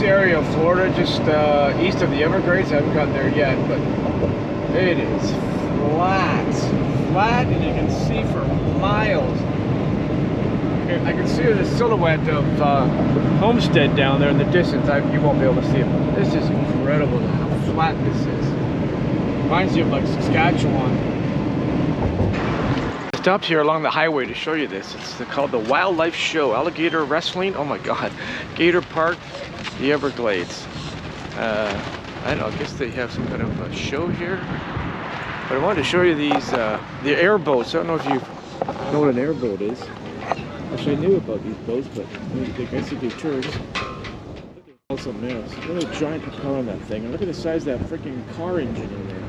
area of Florida, just east of the Everglades. I haven't gotten there yet, but it is flat, and you can see for miles. I can see the silhouette of Homestead down there in the distance. You won't be able to see it, but this is incredible how flat this is. Reminds you of like Saskatchewan. I stopped here along the highway to show you this. It's called the Wildlife Show, Alligator Wrestling. Oh my God, Gator Park, the Everglades. I don't know, I guess they have some kind of a show here. But I wanted to show you these, the airboats. I don't know if you know what an airboat is. Actually, I knew about these boats, but I guess they do tours. Also, man, look at the giant propeller on that thing, and look at the size of that freaking car engine in there.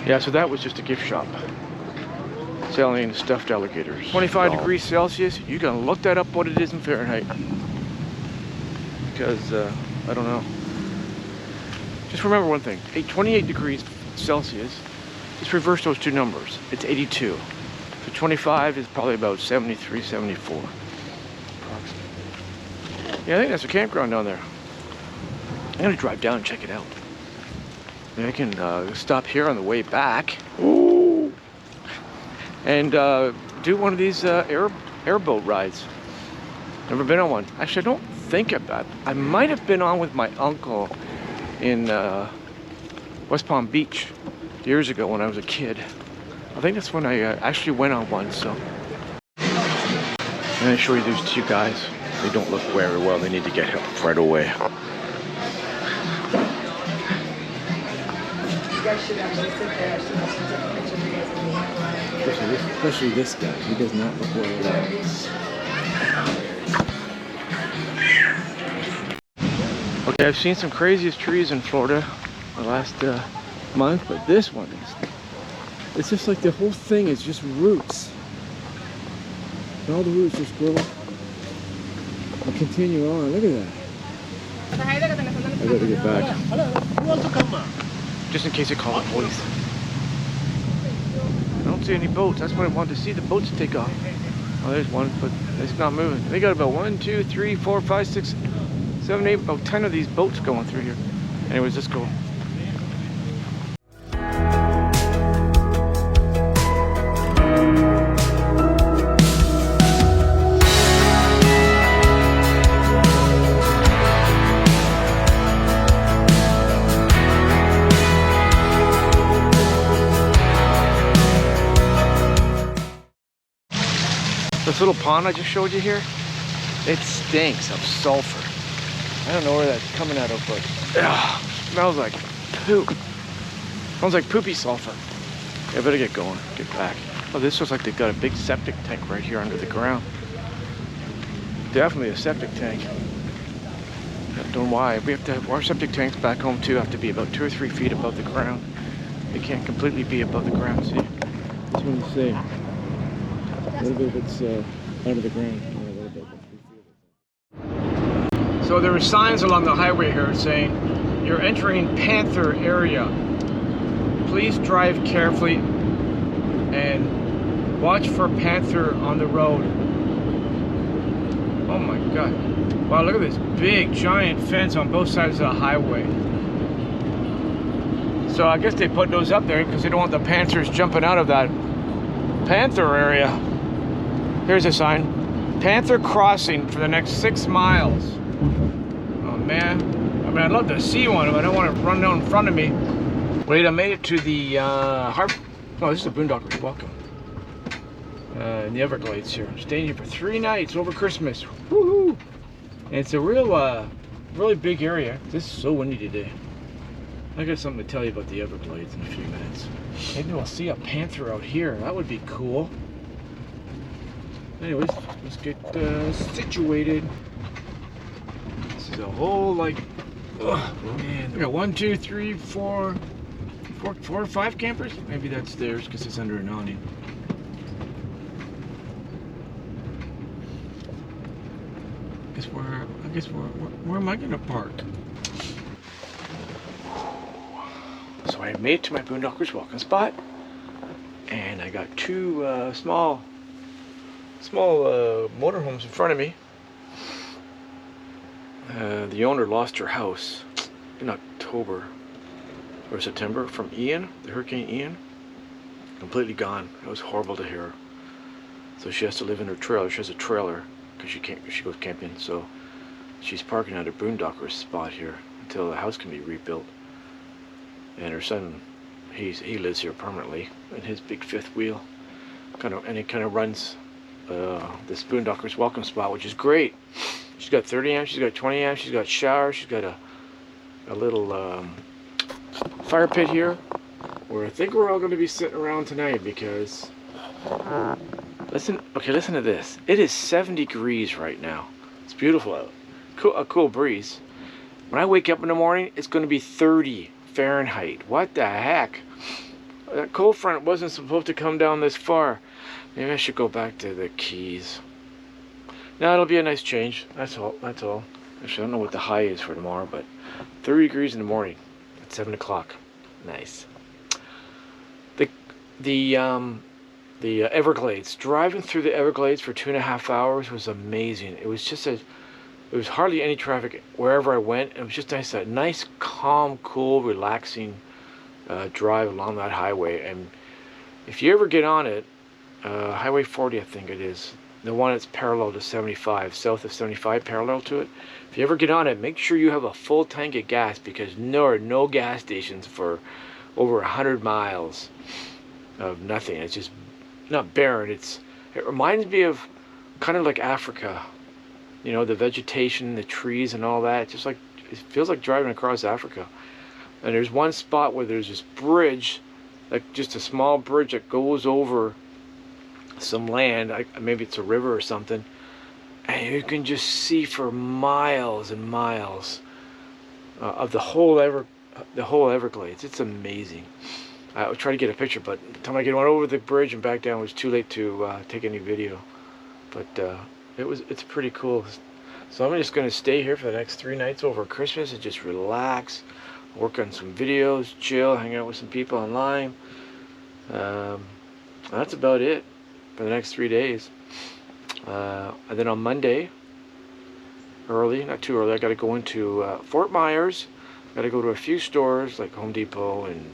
Yeah, so that was just a gift shop selling stuffed alligators. 25 degrees Celsius. You gotta look that up what it is in Fahrenheit, because I don't know. Just remember one thing: 28 degrees Celsius. Just reverse those two numbers. It's 82. So 25 is probably about 73, 74. Yeah, I think that's a campground down there. I'm gonna drive down and check it out. I can stop here on the way back. Ooh. And do one of these airboat rides. Never been on one. Actually, I don't think about it. I might have been on with my uncle in West Palm Beach years ago when I was a kid. I think that's when I actually went on one. So I'm going to show you these two guys. They don't look very well. They need to get help right away. Should actually sit there. She wants to take a picture of you guys in the Especially this guy. He does not look well at all. Okay, I've seen some craziest trees in Florida the last month, but this one it's just like the whole thing is just roots. And all the roots just grow and continue on. Look at that. I gotta get back. Hello, who wants to come? Just in case they call the police. I don't see any boats. That's what I wanted to see, the boats take off. Oh, there's one, but it's not moving. They got about 1, 2, 3, 4, 5, 6, 7, 8, about 10 of these boats going through here. Anyways, let's go. This little pond I just showed you here, it stinks of sulfur. I don't know where that's coming out of, but smells like poop. Smells like poopy sulfur. Yeah, I better get going, get back. Oh, this looks like they've got a big septic tank right here under the ground. Definitely a septic tank. I don't know why. We have to have our septic tanks back home too, have to be about 2 or 3 feet above the ground. They can't completely be above the ground, see? This one's safe. A little bit of it's out of the ground. So there were signs along the highway here saying, "You're entering Panther area. Please drive carefully and watch for panther on the road." Oh my God. Wow, look at this big giant fence on both sides of the highway. So I guess they put those up there because they don't want the panthers jumping out of that panther area. Here's a sign. Panther crossing for the next 6 miles. Oh man. I mean, I'd love to see one, but I don't want to run down in front of me. Wait, I made it to the harbor. Oh, this is the Boondockers. Welcome. In the Everglades here. Staying here for 3 nights over Christmas. Woohoo! And it's a real, really big area. This is so windy today. I got something to tell you about the Everglades in a few minutes. Maybe we'll see a panther out here. That would be cool. Anyways, let's get situated. This is a whole like, oh man, we got 1, 2, 3, 4 or 5 campers. Maybe that's theirs because it's under an awning. I guess where am I gonna park? So I made it to my Boondockers walking spot, and I got 2 small motorhomes in front of me. The owner lost her house in October or September from Ian, the Hurricane Ian. Completely gone. It was horrible to hear. So she has to live in her trailer. She has a trailer because she goes camping. So she's parking at a Boondockers spot here until the house can be rebuilt. And her son, he lives here permanently in his big 5th wheel. And he kind of runs this Boondockers welcome spot, which is great. She's got 30 amps, she's got 20 amps, she's got showers, she's got a little fire pit here, where I think we're all going to be sitting around tonight because listen to this. It is 7 degrees right now. It's beautiful out. A cool breeze. When I wake up in the morning, it's going to be 30 Fahrenheit. What the heck? That cold front wasn't supposed to come down this far. Maybe I should go back to the Keys. Now it'll be a nice change. That's all. Actually, I don't know what the high is for tomorrow, but 30 degrees in the morning at 7 o'clock. Nice. The Everglades. Driving through the Everglades for 2.5 hours was amazing. It was just there was hardly any traffic wherever I went. It was just nice, a nice, calm, cool, relaxing drive along that highway. And if you ever get on it, Highway 40, I think it is, the one that's parallel to 75, south of 75, parallel to it. If you ever get on it, make sure you have a full tank of gas, because there are no gas stations for over 100 miles of nothing. It's just not barren. It reminds me of kind of like Africa. You know, the vegetation, the trees and all that. Just like, it feels like driving across Africa. And there's one spot where there's this bridge, like just a small bridge that goes over some land, maybe it's a river or something, and you can just see for miles and miles of the whole Everglades. It's amazing. I would try to get a picture, but the time I get one over the bridge and back down, it was too late to take any video. But it's pretty cool. So I'm just going to stay here for the next 3 nights over Christmas and just relax, work on some videos, chill, hang out with some people online. That's about it for the next 3 days. And then on Monday, not too early, I got to go into Fort Myers. Got to go to a few stores like Home Depot and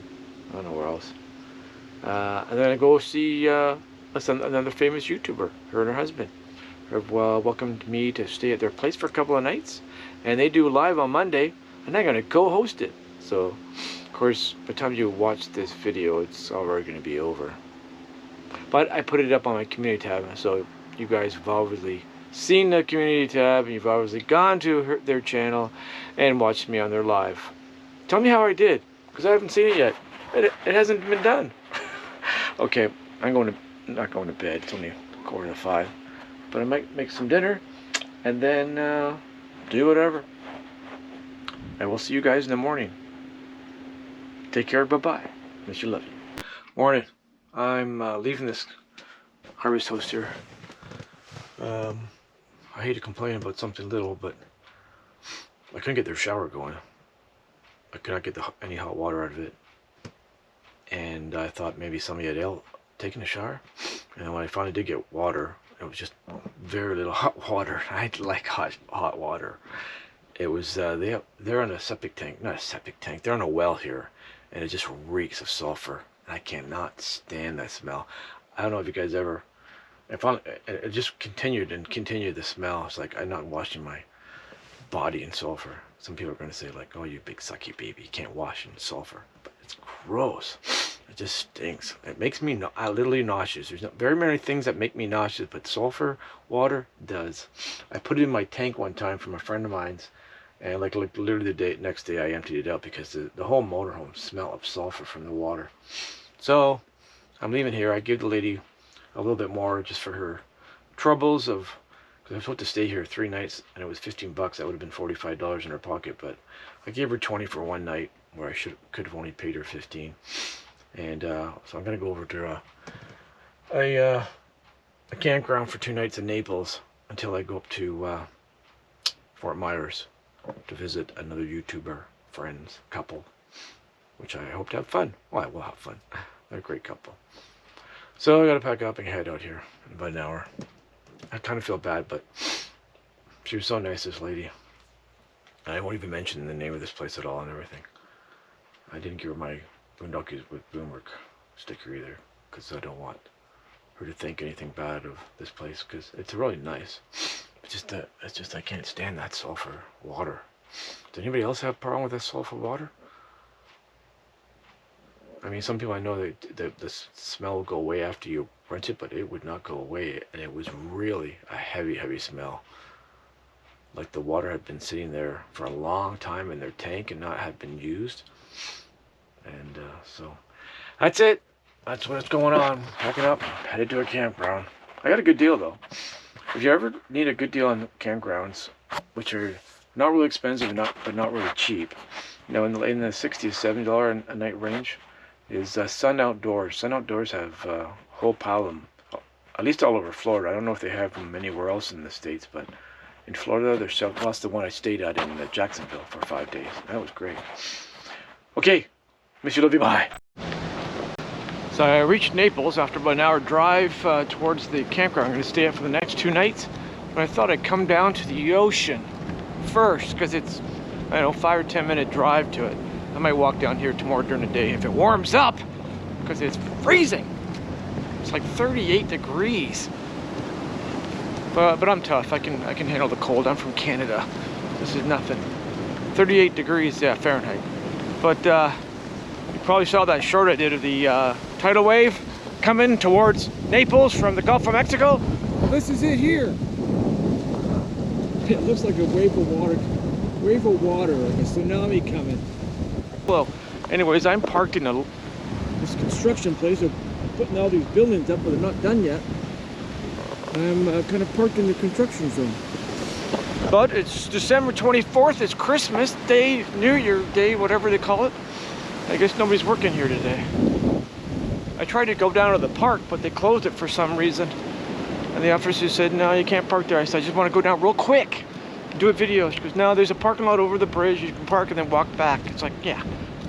I don't know where else. And then I go see another famous YouTuber. Her and her husband have welcomed me to stay at their place for a couple of nights, and they do live on Monday, and I'm gonna co-host it. So, of course, by the time you watch this video, it's already gonna be over. But I put it up on my community tab, so you guys have obviously seen the community tab, and you've obviously gone to their channel and watched me on their live. Tell me how I did, because I haven't seen it yet. It hasn't been done. Okay, I'm not going to bed. It's only 4:45, but I might make some dinner and then do whatever. And we'll see you guys in the morning. Take care. Bye-bye. Miss you, love you. Morning. I'm leaving this harvest host here. I hate to complain about something little, but I couldn't get their shower going. I could not get any hot water out of it. And I thought maybe somebody had taken a shower. And when I finally did get water, it was just very little hot water. I like hot water. It was they're on a septic tank, not a septic tank. They're on a well here, and it just reeks of sulfur. And I cannot stand that smell. I don't know if you guys ever, it just continued and continued the smell. It's like I'm not washing my body in sulfur. Some people are going to say like, oh, you big sucky baby, you can't wash in sulfur. But it's gross. It just stinks. It makes me literally nauseous. There's not very many things that make me nauseous, but sulfur water does. I put it in my tank one time from a friend of mine's, and like literally the next day I emptied it out because the whole motorhome smelled of sulfur from the water. So I'm leaving here. I give the lady a little bit more just for her troubles of, because I was supposed to stay here 3 nights and it was 15 bucks. That would have been $45 in her pocket, but I gave her 20 for one night where I could have only paid her 15. And so I'm gonna go over to a campground for 2 nights in Naples until I go up to Fort Myers to visit another YouTuber friends couple, which I hope to have fun. Well, I will have fun. They're a great couple. So I gotta pack up and head out here in about an hour. I kind of feel bad, but she was so nice, this lady. And I won't even mention the name of this place at all and everything. I didn't give her my Boondocking with Boomwork sticker either, because I don't want her to think anything bad of this place, because it's really nice. It's just I can't stand that sulfur water. Does anybody else have a problem with that sulfur water? I mean, some people I know the smell will go away after you rinse it, but it would not go away, and it was really a heavy smell. Like the water had been sitting there for a long time in their tank and not had been used. And so that's it. That's what's going on. Packing up, headed to a campground. I got a good deal though. If you ever need a good deal on campgrounds, which are not really expensive, but not really cheap, you know, in the $60 to $70 a night range, is Sun Outdoors. Sun Outdoors have a whole pile of them, at least all over Florida. I don't know if they have them anywhere else in the States, but in Florida, there's that's the one I stayed at in Jacksonville for 5 days. That was great. Okay, miss you, love you, bye. So I reached Naples after about an hour drive towards the campground. I'm going to stay up for the next 2 nights, but I thought I'd come down to the ocean first because it's, I don't know, 5 or 10 minute drive to it. I might walk down here tomorrow during the day if it warms up, because it's freezing. It's like 38 degrees. But I'm tough. I can handle the cold. I'm from Canada. This is nothing. 38 degrees, yeah, Fahrenheit. But you probably saw that short I did of the tidal wave coming towards Naples from the Gulf of Mexico. Well, this is it here. It looks like a wave of water, like a tsunami coming. Well, anyways, I'm parked in this construction place. They're putting all these buildings up, but they're not done yet. I'm kind of parked in the construction zone. But it's December 24th. It's Christmas Day, New Year Day, whatever they call it. I guess nobody's working here today. I tried to go down to the park, but they closed it for some reason. And the officer said, no, you can't park there. I said, I just want to go down real quick and do a video. She goes, no, there's a parking lot over the bridge. You can park and then walk back. It's like, yeah,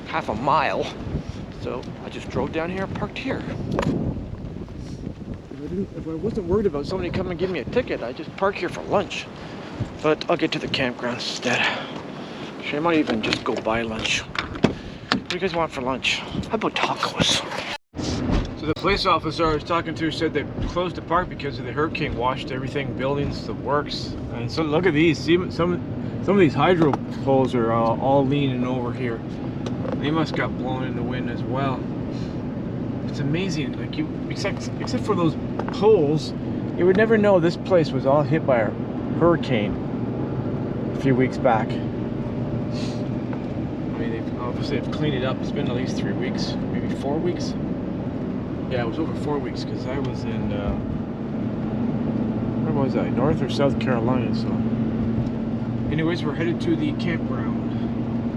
half a mile. So I just drove down here and parked here. If I wasn't worried about somebody coming and giving me a ticket, I'd just park here for lunch. But I'll get to the campground instead. Actually, I might even just go buy lunch. What do you guys want for lunch? How about tacos? So the police officer I was talking to said they closed the park because of the hurricane washed everything, buildings, the works. And so look at these. See, some of these hydro poles are all leaning over here. They must got blown in the wind as well. It's amazing. Like except for those poles, you would never know this place was all hit by a hurricane a few weeks back. I mean, they've cleaned it up. It's been at least 3 weeks, maybe 4 weeks. Yeah, it was over 4 weeks because I was in, where was I? North or South Carolina, so. Anyways, we're headed to the campground.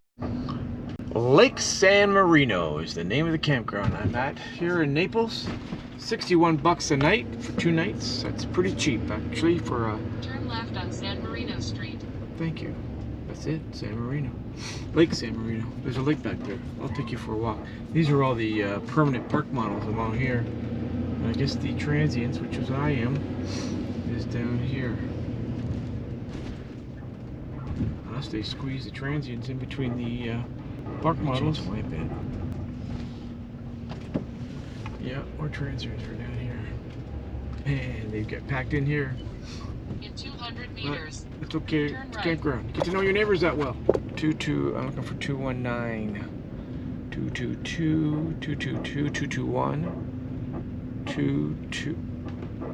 Lake San Marino is the name of the campground I'm at here in Naples. 61 bucks a night for 2 nights. That's pretty cheap, actually, for a... Turn left on San Marino Street. Thank you. That's it, San Marino. Lake San Marino. There's a lake back there. I'll take you for a walk. These are all the permanent park models along here. And I guess the transients, which is I am, is down here. Unless they squeeze the transients in between the park models. Way bad. More transfers are down here. And they get packed in here. In 200 meters. It's okay. Turn It's right. campground. Get to know your neighbors that well. I'm looking for 219. 222, 222, 221, 22.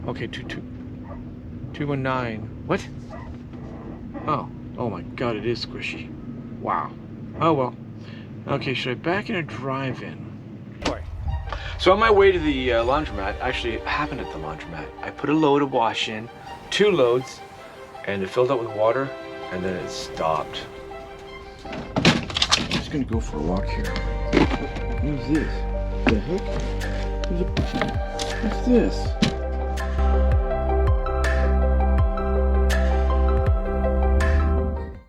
Okay, 219. What? Oh my God, it is squishy. Wow. Oh well. Okay, should I back in or drive in? Boy. So on my way to the laundromat, actually it happened at the laundromat. I put a load of wash in, 2 loads, and it filled up with water, and then it stopped. I'm just gonna go for a walk here. What is this? The heck? What's this?